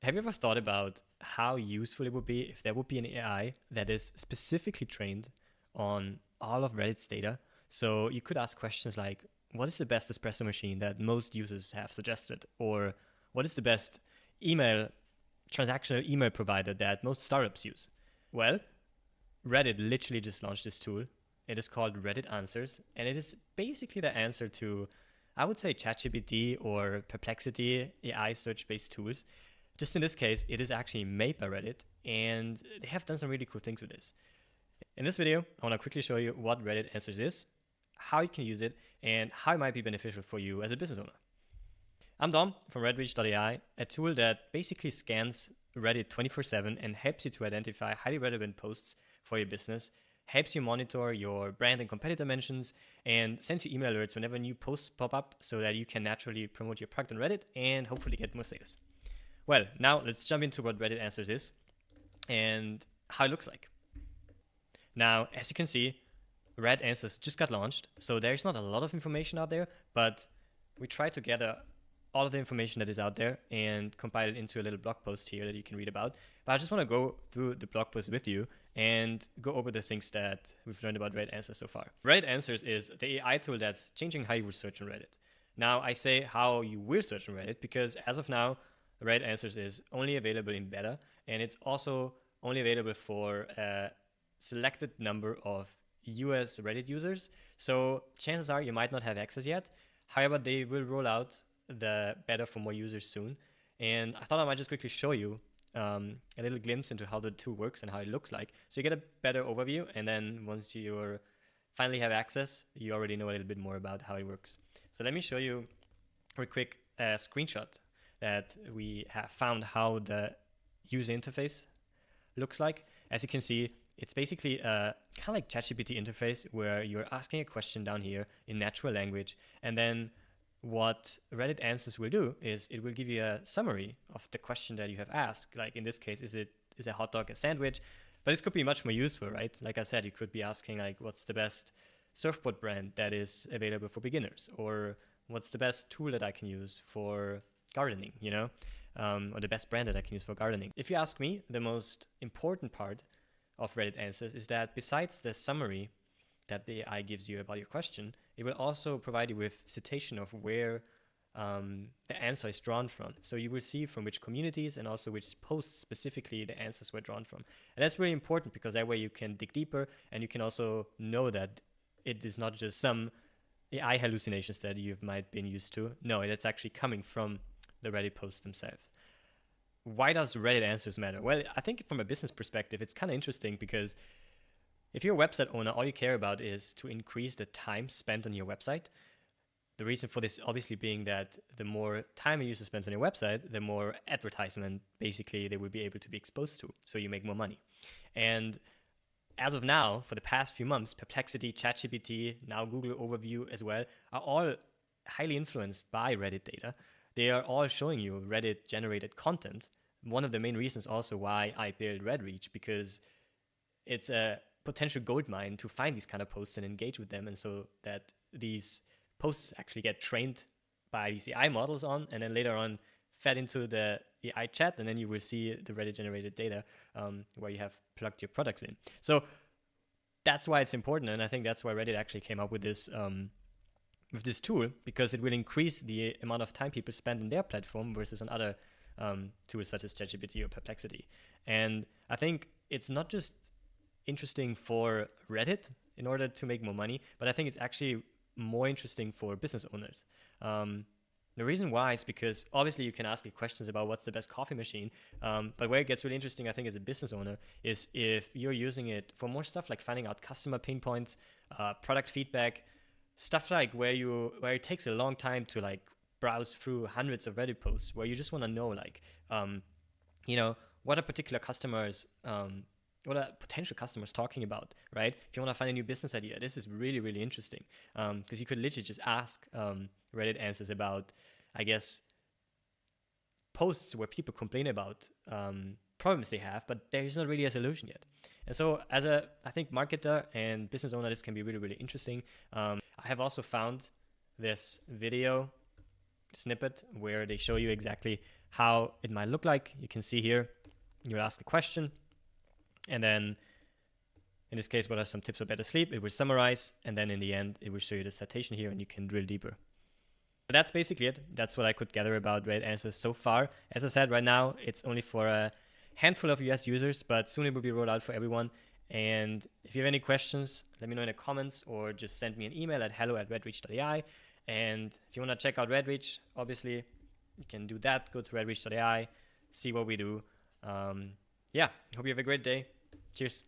Have you ever thought about how useful it would be if there would be an AI that is specifically trained on all of Reddit's data? So you could ask questions like, what is the best espresso machine that most users have suggested? Or what is the best email, transactional email provider that most startups use? Well, Reddit literally just launched this tool. It is called Reddit Answers, and it is basically the answer to, I would say, ChatGPT or Perplexity AI search based tools. Just in this case, it is actually made by Reddit, and they have done some really cool things with this. In this video, I want to quickly show you what Reddit Answers is, how you can use it, and how it might be beneficial for you as a business owner. I'm Dom from redreach.ai, a tool that basically scans Reddit 24/7 and helps you to identify highly relevant posts for your business, helps you monitor your brand and competitor mentions, and sends you email alerts whenever new posts pop up so that you can naturally promote your product on Reddit and hopefully get more sales. Well, now let's jump into what Reddit Answers is and how it looks like. Now, as you can see, Reddit Answers just got launched, so there's not a lot of information out there, but we try to gather all of the information that is out there and compile it into a little blog post here that you can read about. But I just want to go through the blog post with you and go over the things that we've learned about Reddit Answers so far. Reddit Answers is the AI tool that's changing how you will search on Reddit. Now, I say how you will search on Reddit because as of now, Reddit Answers is only available in beta, and it's also only available for a selected number of US Reddit users. So chances are you might not have access yet. However, they will roll out the beta for more users soon. And I thought I might just quickly show you a little glimpse into how the tool works and how it looks like. So you get a better overview. And then once you finally have access, you already know a little bit more about how it works. So let me show you a quick screenshot that we have found how the user interface looks like. As you can see, it's basically a kind of like ChatGPT interface where you're asking a question down here in natural language, and then what Reddit Answers will do is it will give you a summary of the question that you have asked. Like in this case, is a hot dog a sandwich? But this could be much more useful, right? Like I said, you could be asking like, what's the best surfboard brand that is available for beginners, or what's the best tool that I can use for gardening, or the best brand that I can use for gardening. If you ask me, the most important part of Reddit Answers is that besides the summary that the AI gives you about your question, it will also provide you with citation of where the answer is drawn from. So you will see from which communities and also which posts specifically the answers were drawn from. And that's really important because that way you can dig deeper and you can also know that it is not just some AI hallucinations that you might been used to. No, it's actually coming from the Reddit posts themselves. Why does Reddit Answers matter? Well, I think from a business perspective, it's kind of interesting because if you're a website owner, all you care about is to increase the time spent on your website. The reason for this obviously being that the more time a user spends on your website, the more advertisement basically they will be able to be exposed to. So you make more money. And as of now, for the past few months, Perplexity, ChatGPT, now Google Overview as well, are all highly influenced by Reddit data. They are all showing you Reddit generated content. One of the main reasons also why I built Redreach, because it's a potential gold mine to find these kind of posts and engage with them, and so that these posts actually get trained by these AI models on, and then later on fed into the AI chat, and then you will see the Reddit generated data where you have plugged your products in. So that's why it's important, and I think that's why Reddit actually came up with this tool, because it will increase the amount of time people spend in their platform versus on other tools such as ChatGPT or Perplexity. And I think it's not just interesting for Reddit in order to make more money, but I think it's actually more interesting for business owners. The reason why is because obviously you can ask me questions about what's the best coffee machine, but where it gets really interesting, I think, as a business owner is if you're using it for more stuff like finding out customer pain points, product feedback, stuff like where it takes a long time to like browse through hundreds of Reddit posts, where you just want to know like, what are particular customers, what are potential customers talking about, right? If you want to find a new business idea, this is really, really interesting because you could literally just ask Reddit Answers about, I guess, posts where people complain about problems they have, but there is not really a solution yet. And so as I think, marketer and business owner, this can be really, really interesting. I have also found this video snippet where they show you exactly how it might look like. You can see here, you'll ask a question, and then in this case, what are some tips for better sleep? It will summarize, and then in the end, it will show you the citation here, and you can drill deeper. But that's basically it. That's what I could gather about Reddit answers so far. As I said, right now, it's only for a handful of US users, but soon it will be rolled out for everyone. And if you have any questions, let me know in the comments, or just send me an email at hello@redreach.ai. And if you want to check out Redreach, obviously, you can do that. Go to redreach.ai, see what we do. Yeah, hope you have a great day. Cheers.